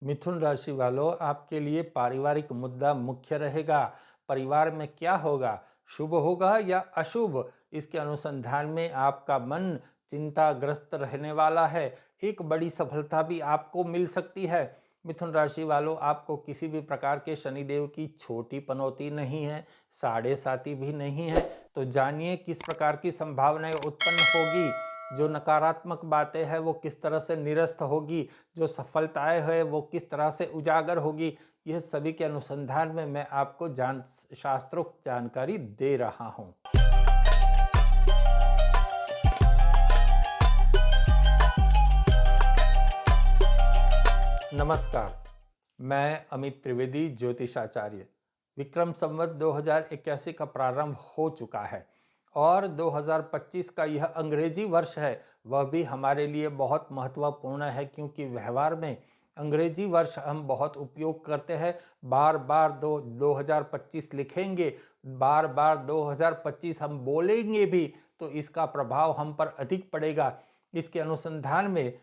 मिथुन राशि वालों, आपके लिए पारिवारिक मुद्दा मुख्य रहेगा। परिवार में क्या होगा, शुभ होगा या अशुभ, इसके अनुसंधान में आपका मन चिंताग्रस्त रहने वाला है। एक बड़ी सफलता भी आपको मिल सकती है। मिथुन राशि वालों, आपको किसी भी प्रकार के शनिदेव की छोटी पनौती नहीं है, साढ़े साती भी नहीं है। तो जानिए किस प्रकार की संभावनाएं उत्पन्न होगी, जो नकारात्मक बातें हैं वो किस तरह से निरस्त होगी, जो सफलताएं हैं वो किस तरह से उजागर होगी। यह सभी के अनुसंधान में मैं आपको शास्त्रोक्त जानकारी दे रहा हूं। नमस्कार, मैं अमित त्रिवेदी, ज्योतिषाचार्य। विक्रम संवत 2081 का प्रारंभ हो चुका है और 2025 का यह अंग्रेजी वर्ष है, वह भी हमारे लिए बहुत महत्वपूर्ण है, क्योंकि व्यवहार में अंग्रेजी वर्ष हम बहुत उपयोग करते हैं। बार बार 2025 लिखेंगे, बार बार 2025 हम बोलेंगे भी, तो इसका प्रभाव हम पर अधिक पड़ेगा। इसके अनुसंधान में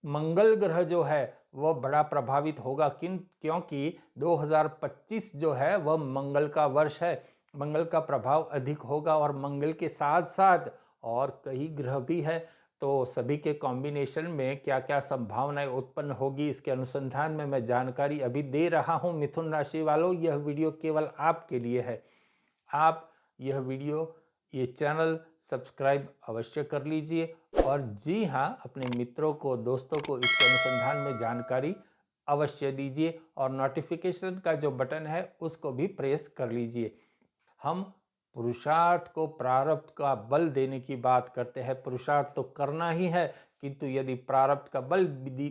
मंगल ग्रह जो है वह बड़ा प्रभावित होगा, क्योंकि 2025 जो है वह मंगल का वर्ष है। मंगल का प्रभाव अधिक होगा और मंगल के साथ साथ और कई ग्रह भी है। तो सभी के कॉम्बिनेशन में क्या क्या संभावनाएं उत्पन्न होगी, इसके अनुसंधान में मैं जानकारी अभी दे रहा हूं। मिथुन राशि वालों, यह वीडियो केवल आपके लिए है। आप यह वीडियो, ये चैनल सब्सक्राइब अवश्य कर लीजिए और जी हाँ, अपने मित्रों को, दोस्तों को इसके अनुसंधान में जानकारी अवश्य दीजिए और नोटिफिकेशन का जो बटन है उसको भी प्रेस कर लीजिए। हम पुरुषार्थ को प्रारब्ध का बल देने की बात करते हैं। पुरुषार्थ तो करना ही है, किंतु यदि प्रारब्ध का बल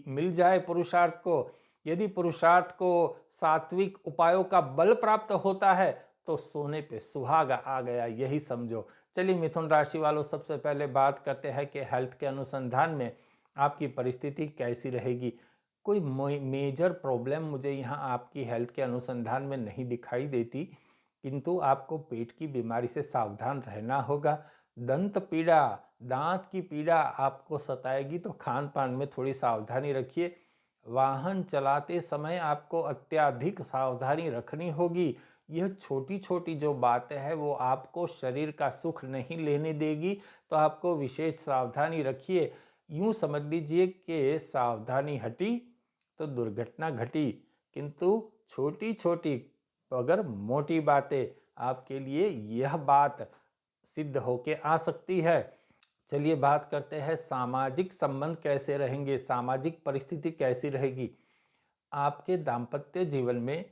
मिल जाए पुरुषार्थ को, यदि पुरुषार्थ को सात्विक उपायों का बल प्राप्त होता है, तो सोने पे सुहागा आ गया, यही समझो। चलिए मिथुन राशि वालों, सबसे पहले बात करते हैं कि हेल्थ के अनुसंधान में आपकी परिस्थिति कैसी रहेगी। कोई मेजर प्रॉब्लम मुझे यहाँ आपकी हेल्थ के अनुसंधान में नहीं दिखाई देती, किंतु आपको पेट की बीमारी से सावधान रहना होगा। दंत पीड़ा, दांत की पीड़ा आपको सताएगी, तो खान पान में थोड़ी सावधानी रखिए। वाहन चलाते समय आपको अत्यधिक सावधानी रखनी होगी। यह छोटी छोटी जो बातें हैं वो आपको शरीर का सुख नहीं लेने देगी, तो आपको विशेष सावधानी रखिए। यूँ समझ लीजिए कि सावधानी हटी तो दुर्घटना घटी, किंतु छोटी छोटी अगर मोटी बातें आपके लिए यह बात सिद्ध होके आ सकती है। चलिए बात करते हैं सामाजिक संबंध कैसे रहेंगे, सामाजिक परिस्थिति कैसी रहेगी। आपके दाम्पत्य जीवन में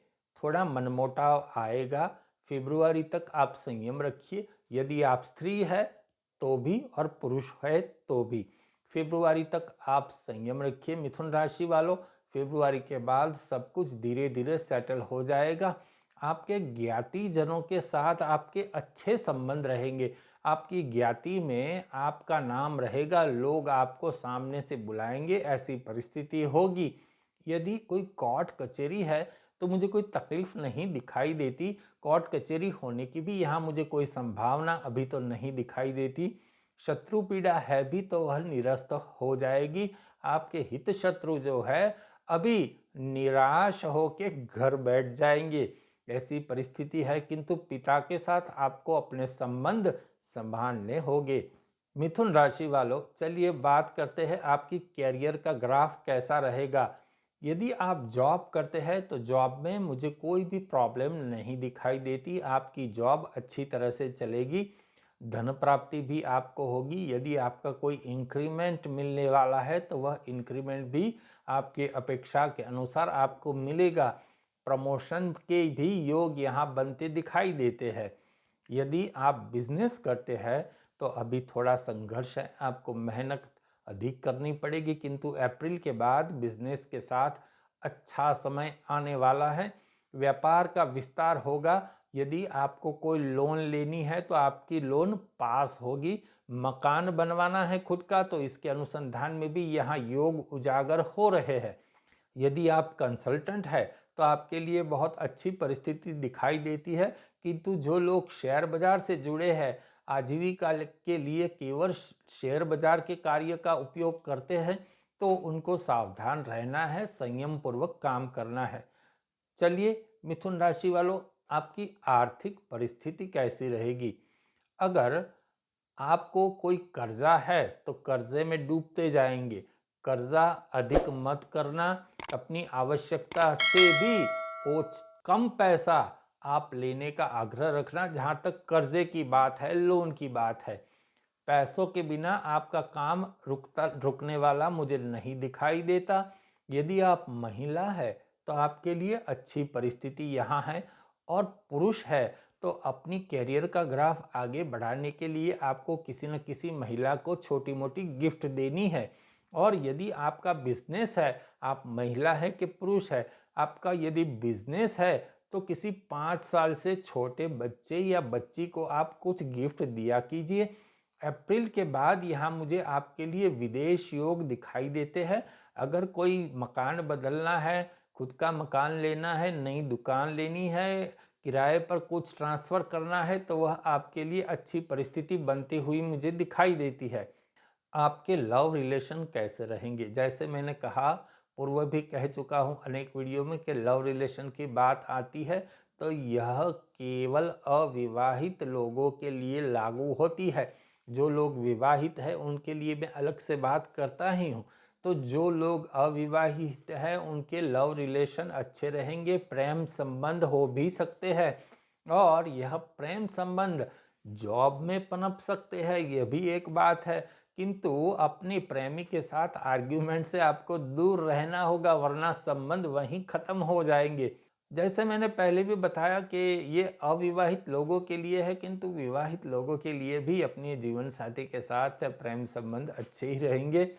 थोड़ा मनमुटाव आएगा। फरवरी तक आप संयम रखिए। यदि आप स्त्री है तो भी और पुरुष है तो भी फरवरी तक आप संयम रखिए। मिथुन राशि वालों, फरवरी के बाद सब कुछ धीरे धीरे सेटल हो जाएगा। आपके ज्ञाति जनों के साथ आपके अच्छे संबंध रहेंगे। आपकी ज्ञाति में आपका नाम रहेगा, लोग आपको सामने से बुलाएंगे, ऐसी परिस्थिति होगी। यदि कोई कोर्ट कचहरी है तो मुझे कोई तकलीफ नहीं दिखाई देती। कोर्ट कचहरी होने की भी यहाँ मुझे कोई संभावना अभी तो नहीं दिखाई देती। शत्रु पीड़ा है भी तो वह निरस्त हो जाएगी। आपके हित शत्रु जो है अभी निराश होके घर बैठ जाएंगे, ऐसी परिस्थिति है। किंतु पिता के साथ आपको अपने संबंध संभालने होंगे। मिथुन राशि वालों, चलिए बात करते हैं आपकी कैरियर का ग्राफ कैसा रहेगा। यदि आप जॉब करते हैं तो जॉब में मुझे कोई भी प्रॉब्लम नहीं दिखाई देती। आपकी जॉब अच्छी तरह से चलेगी। धन प्राप्ति भी आपको होगी। यदि आपका कोई इंक्रीमेंट मिलने वाला है तो वह इंक्रीमेंट भी आपके अपेक्षा के अनुसार आपको मिलेगा। प्रमोशन के भी योग यहाँ बनते दिखाई देते हैं। यदि आप बिजनेस करते हैं तो अभी थोड़ा संघर्ष है, आपको मेहनत अधिक करनी पड़ेगी, किंतु अप्रैल के बाद बिजनेस के साथ अच्छा समय आने वाला है। व्यापार का विस्तार होगा। यदि आपको कोई लोन लेनी है तो आपकी लोन पास होगी। मकान बनवाना है खुद का तो इसके अनुसंधान में भी यहाँ योग उजागर हो रहे हैं। यदि आप कंसल्टेंट है तो आपके लिए बहुत अच्छी परिस्थिति दिखाई देती है, किंतु जो लोग शेयर बाजार से जुड़े हैं, आजीविका के लिए केवल शेयर बाजार के कार्य का उपयोग करते हैं, तो उनको सावधान रहना है, संयम पूर्वक काम करना है। चलिए मिथुन राशि वालों, आपकी आर्थिक परिस्थिति कैसी रहेगी? अगर आपको कोई कर्जा है तो कर्जे में डूबते जाएंगे। कर्जा अधिक मत करना, अपनी आवश्यकता से भी कम पैसा आप लेने का आग्रह रखना। जहाँ तक कर्जे की बात है, लोन की बात है, पैसों के बिना आपका काम रुकने वाला मुझे नहीं दिखाई देता। यदि आप महिला है तो आपके लिए अच्छी परिस्थिति यहाँ है, और पुरुष है तो अपनी कैरियर का ग्राफ आगे बढ़ाने के लिए आपको किसी न किसी महिला को छोटी मोटी गिफ्ट देनी है। और यदि आपका बिजनेस है, आप महिला है कि पुरुष है, आपका यदि बिजनेस है तो किसी 5 साल से छोटे बच्चे या बच्ची को आप कुछ गिफ्ट दिया कीजिए। अप्रैल के बाद यहाँ मुझे आपके लिए विदेश योग दिखाई देते हैं। अगर कोई मकान बदलना है, खुद का मकान लेना है, नई दुकान लेनी है, किराए पर कुछ ट्रांसफ़र करना है, तो वह आपके लिए अच्छी परिस्थिति बनती हुई मुझे दिखाई देती है। आपके लव रिलेशन कैसे रहेंगे? जैसे मैंने कहा, पूर्व भी कह चुका हूँ अनेक वीडियो में कि लव रिलेशन की बात आती है तो यह केवल अविवाहित लोगों के लिए लागू होती है। जो लोग विवाहित हैं उनके लिए मैं अलग से बात करता ही हूँ। तो जो लोग अविवाहित हैं उनके लव रिलेशन अच्छे रहेंगे, प्रेम संबंध हो भी सकते हैं, और यह प्रेम संबंध जॉब में पनप सकते हैं, यह भी एक बात है। किंतु अपनी प्रेमी के साथ आर्ग्यूमेंट से आपको दूर रहना होगा, वरना संबंध वहीं ख़त्म हो जाएंगे। जैसे मैंने पहले भी बताया कि ये अविवाहित लोगों के लिए है, किंतु विवाहित लोगों के लिए भी अपने जीवन साथी के साथ प्रेम संबंध अच्छे ही रहेंगे।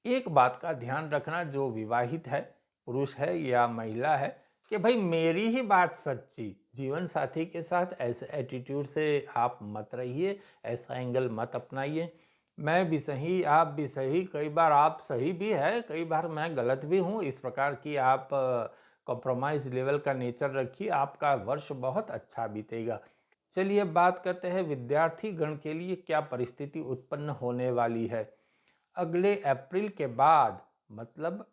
एक बात का ध्यान रखना, जो विवाहित है, पुरुष है या महिला है, कि भाई मेरी ही बात सच्ची। जीवन साथी के साथ ऐसे एटीट्यूड से आप मत रहिए, ऐसा एंगल मत अपनाइए। मैं भी सही, आप भी सही, कई बार आप सही भी है, कई बार मैं गलत भी हूँ, इस प्रकार की आप कॉम्प्रोमाइज़ लेवल का नेचर रखिए, आपका वर्ष बहुत अच्छा बीतेगा। चलिए अब बात करते हैं विद्यार्थी गण के लिए क्या परिस्थिति उत्पन्न होने वाली है। अगले अप्रैल के बाद, मतलब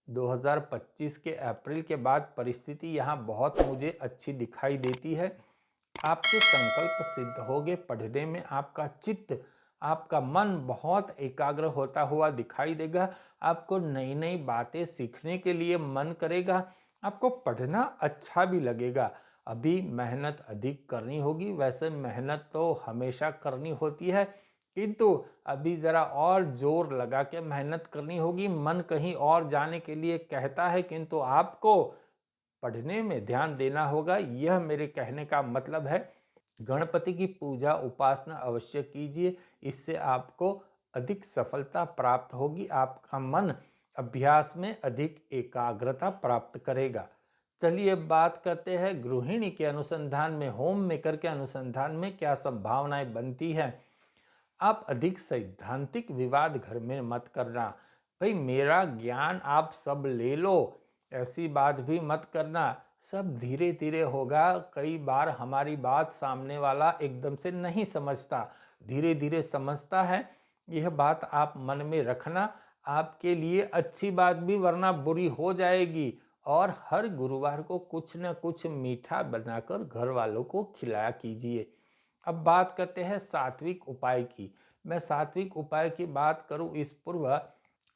2025 के अप्रैल के बाद परिस्थिति यहाँ बहुत मुझे अच्छी दिखाई देती है। आपके संकल्प सिद्ध होंगे, पढ़ने में आपका चित्त, आपका मन बहुत एकाग्र होता हुआ दिखाई देगा। आपको नई नई बातें सीखने के लिए मन करेगा, आपको पढ़ना अच्छा भी लगेगा। अभी मेहनत अधिक करनी होगी, वैसे मेहनत तो हमेशा करनी होती है, किंतु अभी ज़रा और जोर लगा के मेहनत करनी होगी। मन कहीं और जाने के लिए कहता है, किंतु आपको पढ़ने में ध्यान देना होगा, यह मेरे कहने का मतलब है। गणपति की पूजा उपासना अवश्य कीजिए, इससे आपको अधिक सफलता प्राप्त होगी, आपका मन अभ्यास में अधिक एकाग्रता प्राप्त करेगा। चलिए अब बात करते हैं गृहिणी के अनुसंधान में, होम मेकर के अनुसंधान में क्या संभावनाएं बनती हैं। आप अधिक सैद्धांतिक विवाद घर में मत करना। भाई मेरा ज्ञान आप सब ले लो, ऐसी बात भी मत करना। सब धीरे धीरे होगा। कई बार हमारी बात सामने वाला एकदम से नहीं समझता, धीरे धीरे समझता है। यह बात आप मन में रखना, आपके लिए अच्छी बात भी, वरना बुरी हो जाएगी। और हर गुरुवार को कुछ न कुछ मीठा बनाकर घर वालों को खिलाया कीजिए। अब बात करते हैं सात्विक उपाय की। मैं सात्विक उपाय की बात करूं इस पूर्व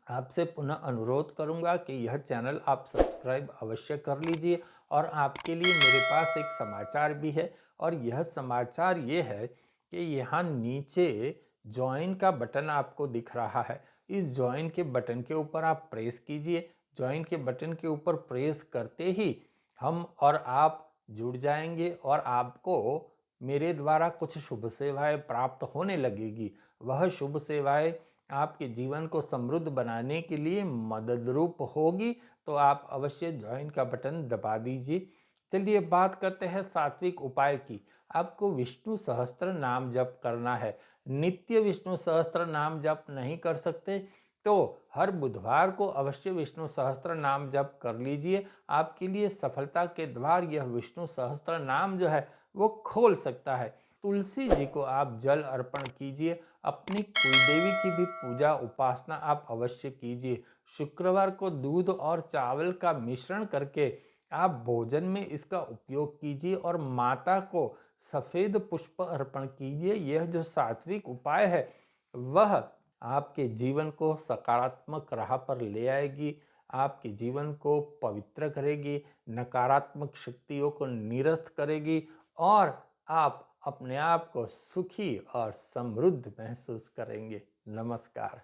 आपसे पुनः अनुरोध करूंगा कि यह चैनल आप सब्सक्राइब अवश्य कर लीजिए। और आपके लिए मेरे पास एक समाचार भी है, और यह समाचार ये है कि यहाँ नीचे ज्वाइन का बटन आपको दिख रहा है। इस ज्वाइन के बटन के ऊपर आप प्रेस कीजिए। ज्वाइन के बटन के ऊपर प्रेस करते ही हम और आप जुड़ जाएंगे, और आपको मेरे द्वारा कुछ शुभ सेवाएं प्राप्त होने लगेगी। वह शुभ सेवाएं आपके जीवन को समृद्ध बनाने के लिए मदद रूप होगी, तो आप अवश्य ज्वाइन का बटन दबा दीजिए। चलिए बात करते हैं सात्विक उपाय की। आपको विष्णु सहस्त्र नाम जप करना है। नित्य विष्णु सहस्त्र नाम जप नहीं कर सकते तो हर बुधवार को अवश्य विष्णु सहस्त्र नाम जप कर लीजिए। आपके लिए सफलता के द्वार यह विष्णु सहस्त्र नाम जो है वो खोल सकता है। तुलसी जी को आप जल अर्पण कीजिए। अपनी कुलदेवी की भी पूजा उपासना आप अवश्य कीजिए। शुक्रवार को दूध और चावल का मिश्रण करके आप भोजन में इसका उपयोग कीजिए और माता को सफ़ेद पुष्प अर्पण कीजिए। यह जो सात्विक उपाय है वह आपके जीवन को सकारात्मक राह पर ले आएगी, आपके जीवन को पवित्र करेगी, नकारात्मक शक्तियों को निरस्त करेगी और आप अपने आप को सुखी और समृद्ध महसूस करेंगे। नमस्कार।